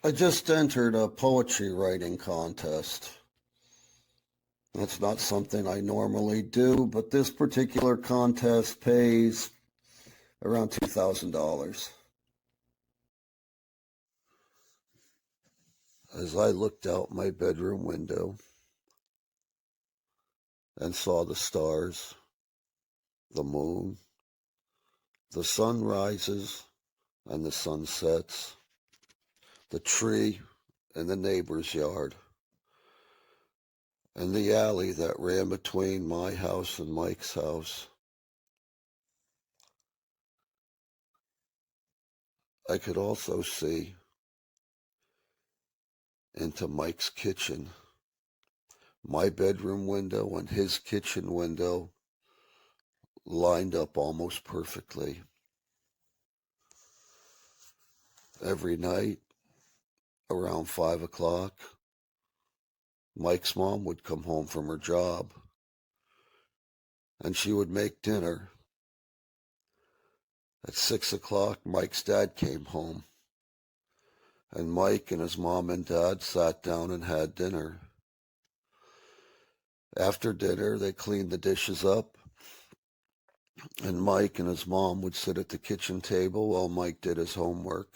I just entered a poetry writing contest. That's not something I normally do, but this particular contest pays around $2,000. As I looked out my bedroom window and saw the stars, the moon, the sun rises and the sun sets, the tree in the neighbor's yard, and the alley that ran between my house and Mike's house, I could also see into Mike's kitchen, my bedroom window and his kitchen window lined up almost perfectly. Every night around 5 o'clock, Mike's mom would come home from her job and she would make dinner. At 6 o'clock, Mike's dad came home and Mike and his mom and dad sat down and had dinner. After dinner, they cleaned the dishes up, and Mike and his mom would sit at the kitchen table while Mike did his homework.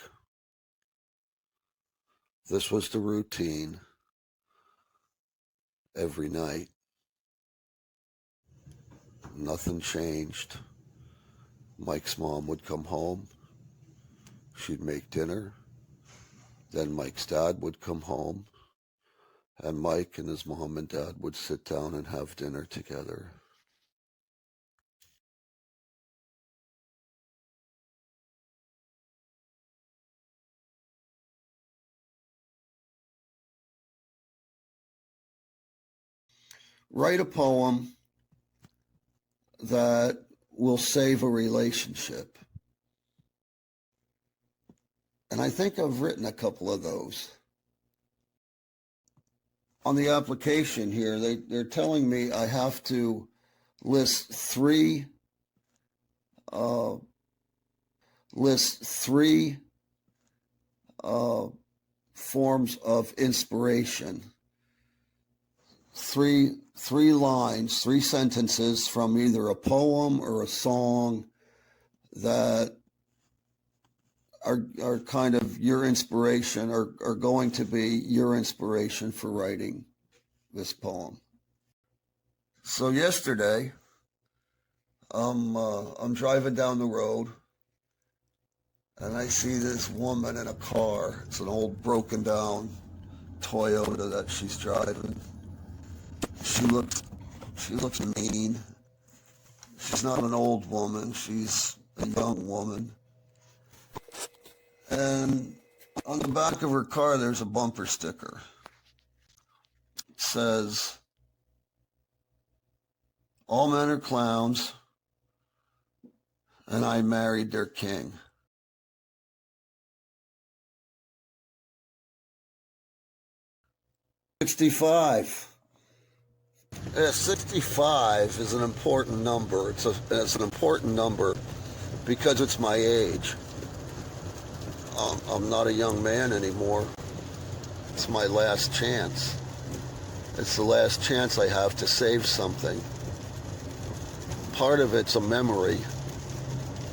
This was the routine every night. Nothing changed. Mike's mom would come home. She'd make dinner. Then Mike's dad would come home, and Mike and his mom and dad would sit down and have dinner together. Write a poem that will save a relationship. And I think I've written a couple of those. On the application here, they're telling me I have to list three forms of inspiration. Three lines, three sentences from either a poem or a song that are kind of your inspiration, or are going to be your inspiration for writing this poem. So yesterday, I'm driving down the road and I see this woman in a car. It's an old broken down Toyota that she's driving. She looks mean. She's not an old woman, she's a young woman. And on the back of her car, there's a bumper sticker. It says, "All men are clowns, and I married their king." '65. Yeah, 65 is an important number. It's an important number because it's my age. I'm not a young man anymore. It's my last chance. It's the last chance I have to save something. Part of it's a memory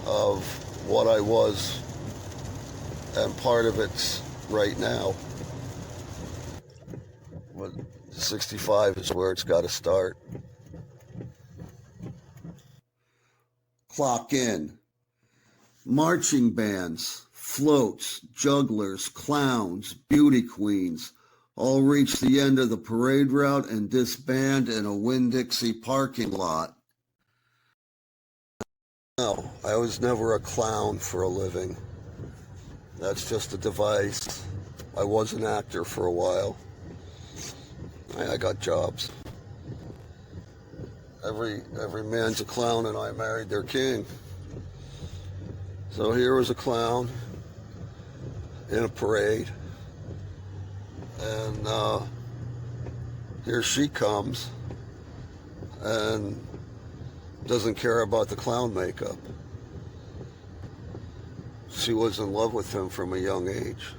of what I was, and part of it's right now. 65 is where it's got to start. Clock in. Marching bands, floats, jugglers, clowns, beauty queens, all reach the end of the parade route and disband in a Winn-Dixie parking lot. No, I was never a clown for a living. That's just a device. I was an actor for a while. I got jobs. Every man's a clown, and I married their king. So here was a clown in a parade, and here she comes and doesn't care about the clown makeup. She was in love with him from a young age.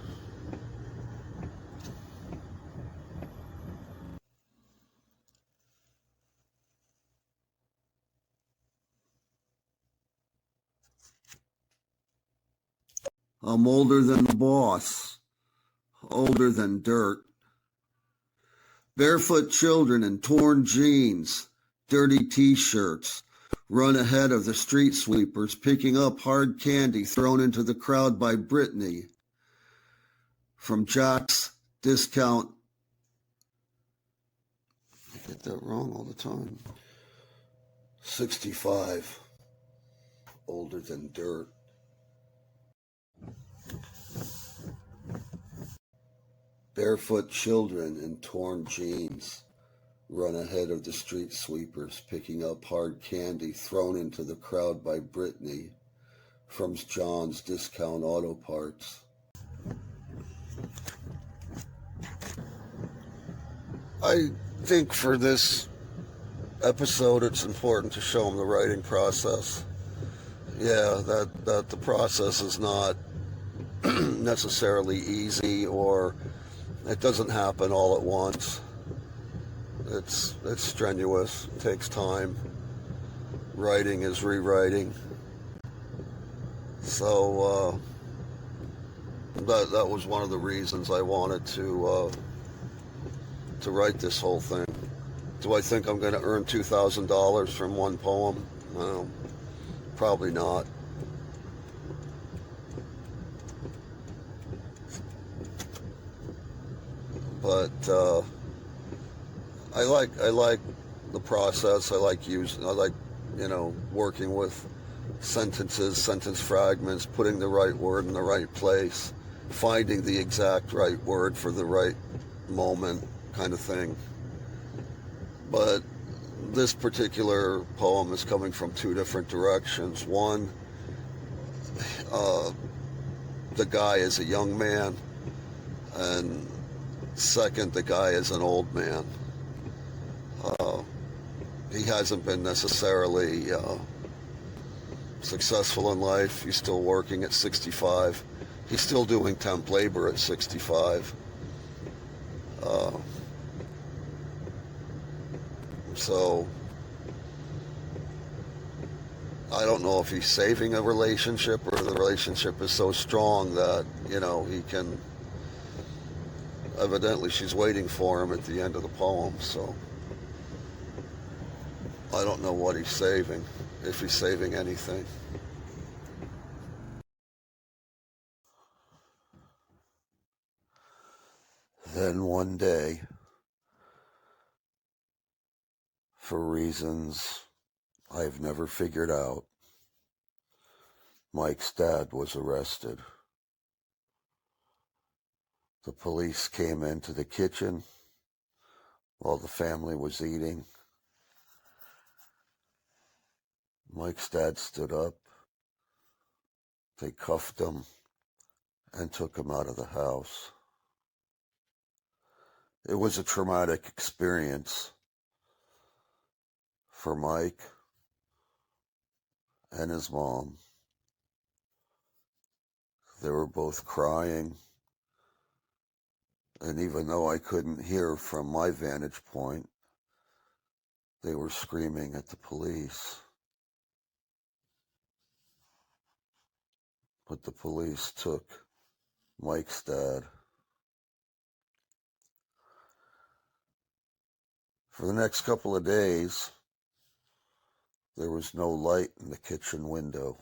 I'm older than the boss, older than dirt. Barefoot children in torn jeans, dirty t-shirts, run ahead of the street sweepers, picking up hard candy thrown into the crowd by Brittany from Jack's Discount. I get that wrong all the time. 65, older than dirt. Barefoot children in torn jeans run ahead of the street sweepers, picking up hard candy thrown into the crowd by Brittany from John's Discount Auto Parts. I think for this episode it's important to show them the writing process. Yeah, that the process is not necessarily easy, or it doesn't happen all at once. It's strenuous. It takes time. Writing is rewriting. So that was one of the reasons I wanted to write this whole thing. Do I think I'm going to earn $2,000 from one poem? Well, probably not. But I like the process. I like working with sentences, sentence fragments, putting the right word in the right place, finding the exact right word for the right moment, kind of thing. But this particular poem is coming from two different directions. One, the guy is a young man, and second, the guy is an old man. He hasn't been necessarily successful in life. He's still working at 65. He's still doing temp labor at 65. So I don't know if he's saving a relationship, or the relationship is so strong that, he can, evidently she's waiting for him at the end of the poem. So I don't know what he's saving, if he's saving anything. Then one day, for reasons I've never figured out, Mike's dad was arrested. The police came into the kitchen while the family was eating. Mike's dad stood up. They cuffed him and took him out of the house. It was a traumatic experience for Mike and his mom. They were both crying, and even though I couldn't hear from my vantage point, they were screaming at the police. But the police took Mike's dad. For the next couple of days, there was no light in the kitchen window.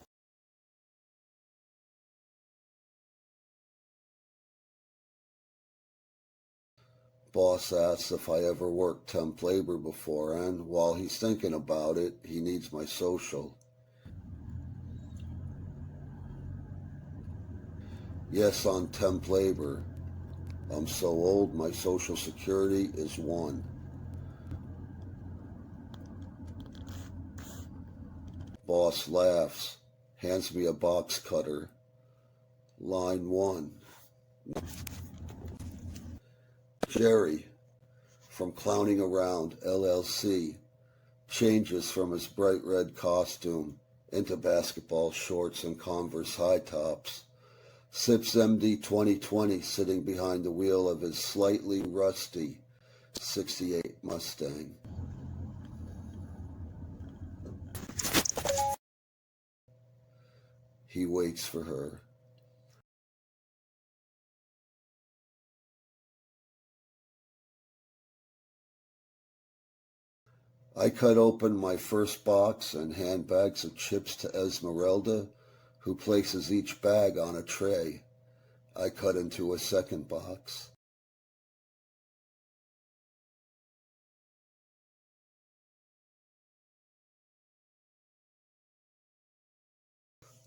Boss asks if I ever worked temp labor before, and while he's thinking about it, he needs my social. Yes, on temp labor. I'm so old, my social security is 1. Boss laughs, hands me a box cutter. Line 1. Jerry, from Clowning Around, LLC, changes from his bright red costume into basketball shorts and Converse high tops, sips MD 2020 sitting behind the wheel of his slightly rusty 68 Mustang. He waits for her. I cut open my first box and hand bags of chips to Esmeralda, who places each bag on a tray. I cut into a second box.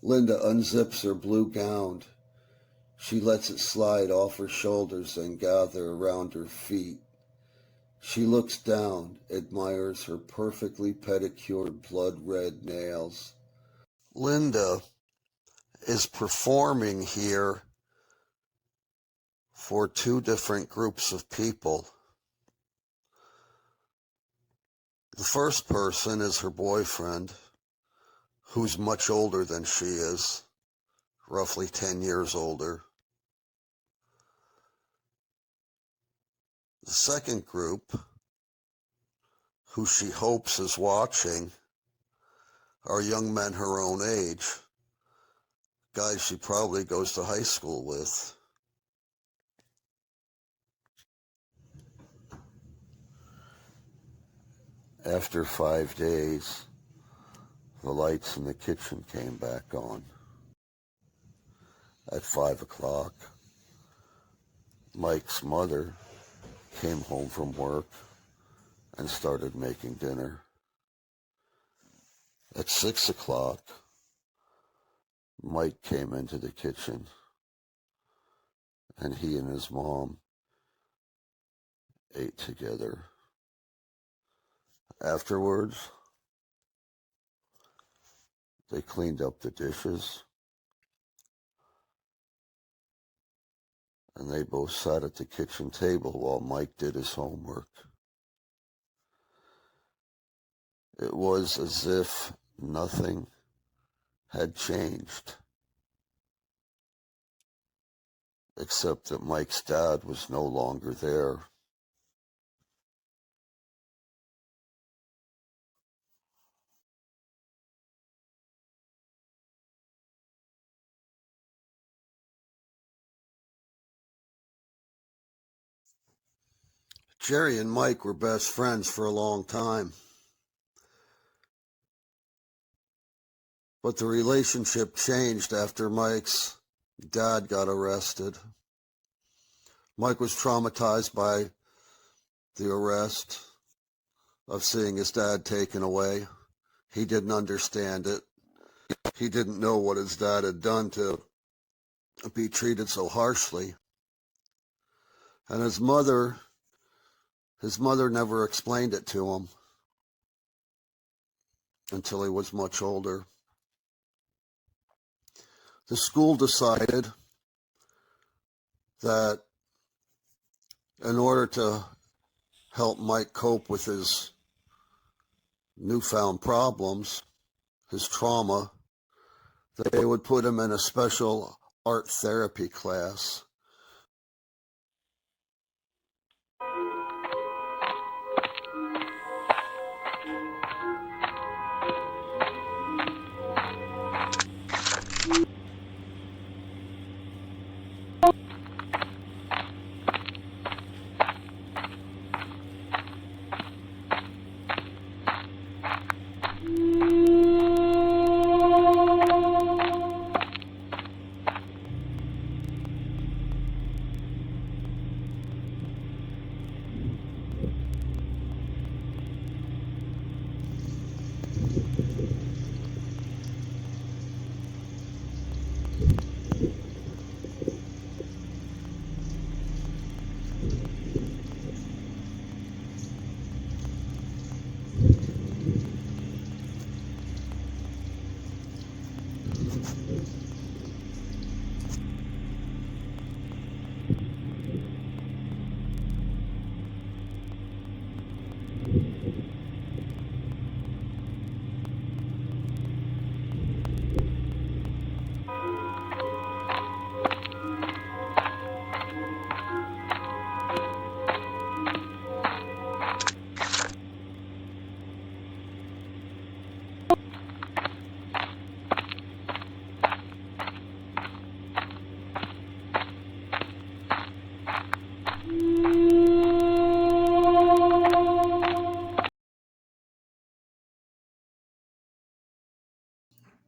Linda unzips her blue gown. She lets it slide off her shoulders and gather around her feet. She looks down, admires her perfectly pedicured blood-red nails. Linda is performing here for 2 different groups of people. The first person is her boyfriend, who's much older than she is, roughly 10 years older. The second group, who she hopes is watching, are young men her own age, guys she probably goes to high school with. After 5 days, the lights in the kitchen came back on. At 5 o'clock, Mike's mother came home from work and started making dinner. At 6 o'clock, Mike came into the kitchen, and he and his mom ate together. Afterwards, they cleaned up the dishes, and they both sat at the kitchen table while Mike did his homework. It was as if nothing had changed, except that Mike's dad was no longer there. Jerry and Mike were best friends for a long time, but the relationship changed after Mike's dad got arrested. Mike was traumatized by the arrest, of seeing his dad taken away. He didn't understand it. He didn't know what his dad had done to be treated so harshly. And his mother never explained it to him until he was much older. The school decided that in order to help Mike cope with his newfound problems, his trauma, that they would put him in a special art therapy class.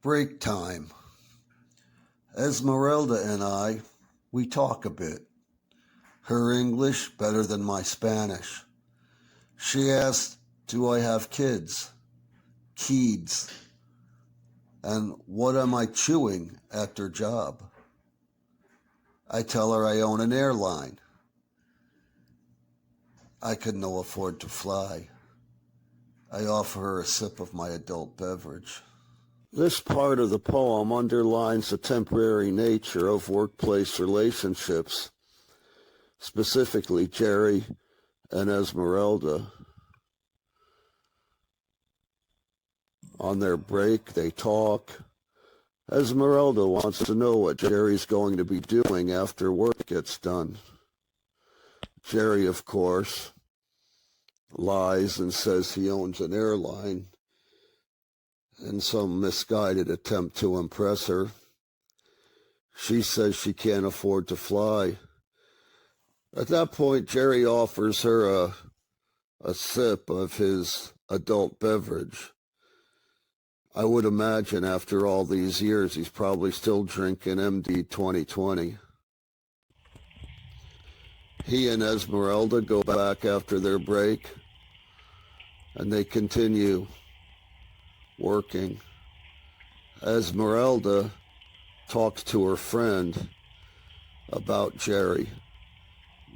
Break time. Esmeralda and I, we talk a bit. Her English better than my Spanish. She asked, do I have kids? Keeds. And what am I chewing after job? I tell her I own an airline. I could no afford to fly. I offer her a sip of my adult beverage. This part of the poem underlines the temporary nature of workplace relationships, specifically Jerry and Esmeralda. On their break, they talk. Esmeralda wants to know what Jerry's going to be doing after work gets done. Jerry, of course, lies and says he owns an airline in some misguided attempt to impress her. She says she can't afford to fly. At that point, Jerry offers her a sip of his adult beverage. I would imagine after all these years, he's probably still drinking MD 2020. He and Esmeralda go back after their break, and they continue working. Esmeralda talks to her friend about Jerry.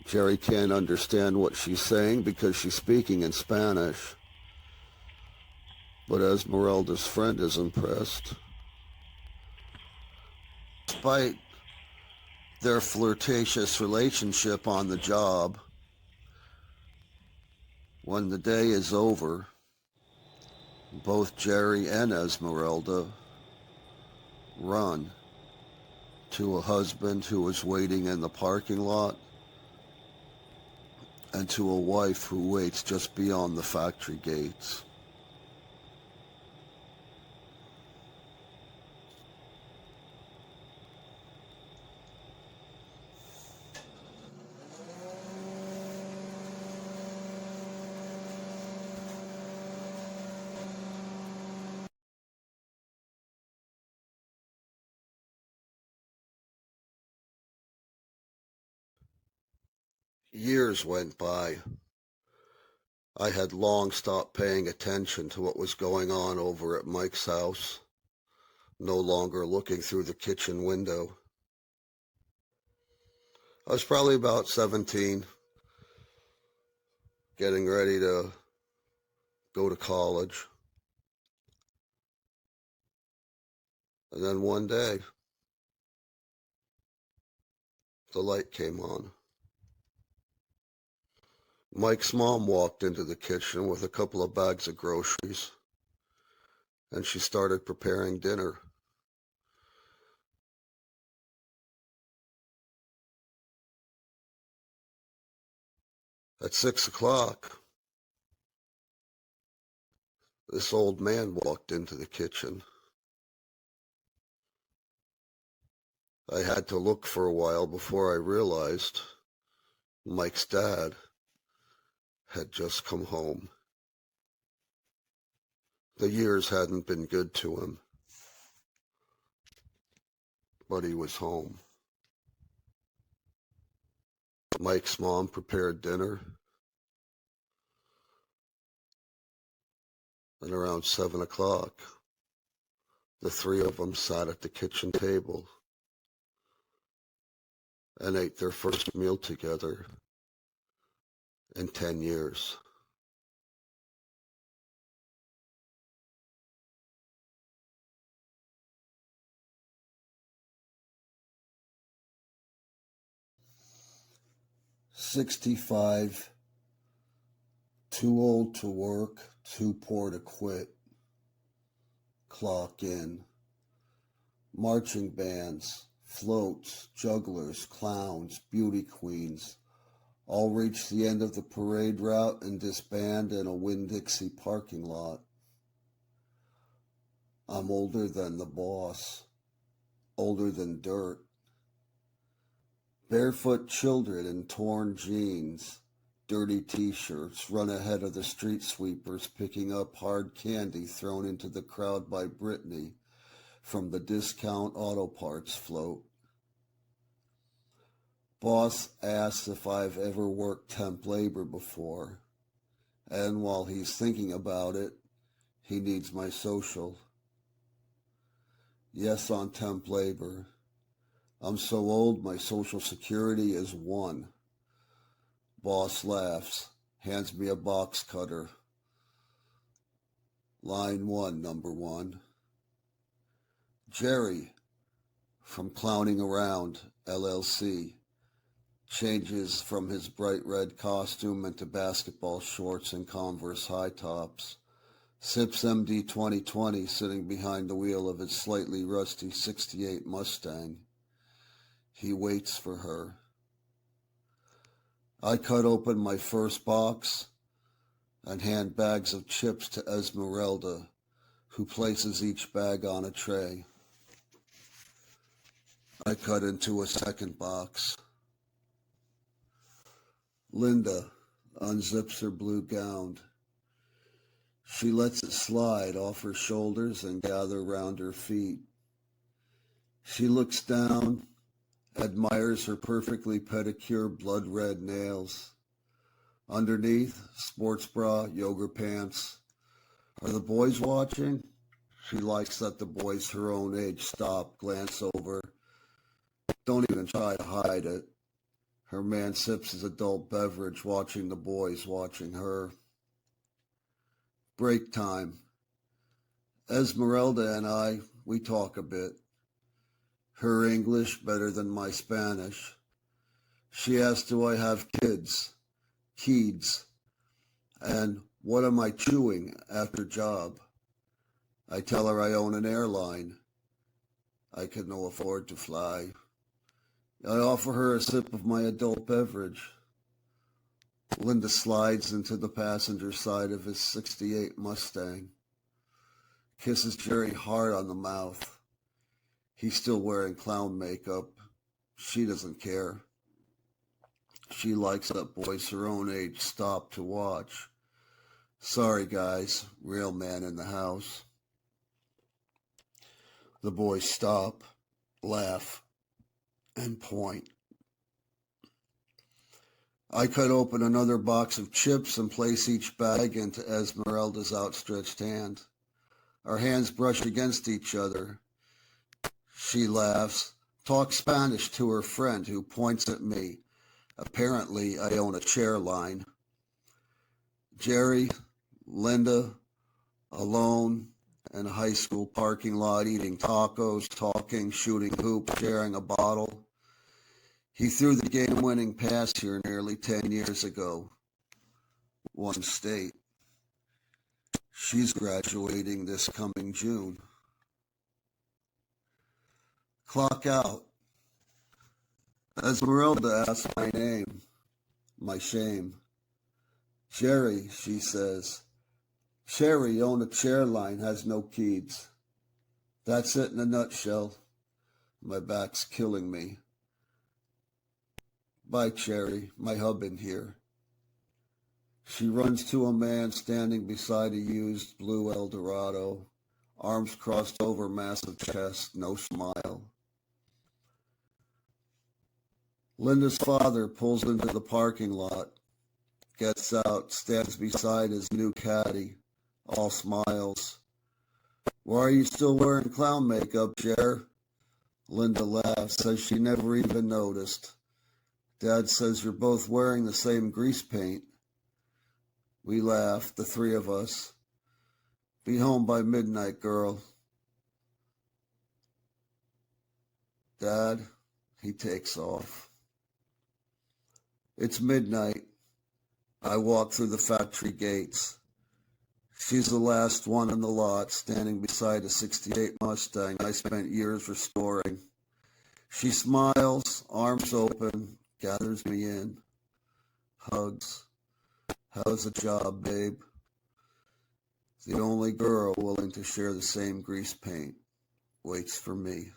Jerry can't understand what she's saying because she's speaking in Spanish. But Esmeralda's friend is impressed. Despite their flirtatious relationship on the job, when the day is over, both Jerry and Esmeralda run to a husband who is waiting in the parking lot and to a wife who waits just beyond the factory gates. Years went by. I had long stopped paying attention to what was going on over at Mike's house, no longer looking through the kitchen window. I was probably about 17, getting ready to go to college. And then one day, the light came on. Mike's mom walked into the kitchen with a couple of bags of groceries, and she started preparing dinner. At 6 o'clock, this old man walked into the kitchen. I had to look for a while before I realized Mike's dad had just come home. The years hadn't been good to him, but he was home. Mike's mom prepared dinner, and around 7 o'clock, the three of them sat at the kitchen table and ate their first meal together in 10 years. "65, too old to work, too poor to quit. Clock in. Marching bands, floats, jugglers, clowns, beauty queens all reach the end of the parade route and disband in a Winn-Dixie parking lot. I'm older than the boss, older than dirt. Barefoot children in torn jeans, dirty t-shirts run ahead of the street sweepers picking up hard candy thrown into the crowd by Brittany from the discount auto parts float. Boss asks if I've ever worked temp labor before, and while he's thinking about it, he needs my social. Yes, on temp labor. I'm so old my social security is 1. Boss laughs, hands me a box cutter. Line 1, number 1. Jerry, from Clowning Around, LLC, changes from his bright red costume into basketball shorts and Converse high tops, sips MD 2020 sitting behind the wheel of his slightly rusty 68 Mustang. He waits for her. I cut open my first box and hand bags of chips to Esmeralda, who places each bag on a tray. I cut into a second box. Linda unzips her blue gown. She lets it slide off her shoulders and gather round her feet. She looks down, admires her perfectly pedicured blood-red nails. Underneath, sports bra, yoga pants. Are the boys watching? She likes that the boys her own age stop, glance over. Don't even try to hide it. Her man sips his adult beverage, watching the boys watching her. Break time. Esmeralda and I, we talk a bit. Her English better than my Spanish. She asks, do I have kids? Keeds. And what am I chewing after job? I tell her I own an airline. I can no afford to fly. I offer her a sip of my adult beverage. Linda slides into the passenger side of his 68 Mustang. Kisses Jerry hard on the mouth. He's still wearing clown makeup. She doesn't care. She likes that boys her own age stop to watch. Sorry, guys, real man in the house. The boys stop, laugh, and point. I cut open another box of chips and place each bag into Esmeralda's outstretched hand. Our hands brush against each other. She laughs, talks Spanish to her friend who points at me. Apparently, I own a chair line. Jerry, Linda, alone in a high school parking lot, eating tacos, talking, shooting hoops, sharing a bottle. He threw the game-winning pass here nearly 10 years ago. One state. She's graduating this coming June. Clock out. Esmeralda asks my name, my shame. Jerry, she says. Cherry on a chair line has no keys. That's it in a nutshell. My back's killing me. Bye, Cherry, my hub in here. She runs to a man standing beside a used blue Eldorado, arms crossed over massive chest, no smile. Linda's father pulls into the parking lot, gets out, stands beside his new caddy, all smiles. Why are you still wearing clown makeup, Jer? Linda laughs, says she never even noticed. Dad says you're both wearing the same grease paint. We laugh, the three of us. Be home by midnight, girl. Dad, he takes off. It's midnight. I walk through the factory gates. She's the last one in the lot, standing beside a '68 Mustang I spent years restoring. She smiles, arms open, gathers me in, hugs. How's the job, babe? The only girl willing to share the same grease paint waits for me.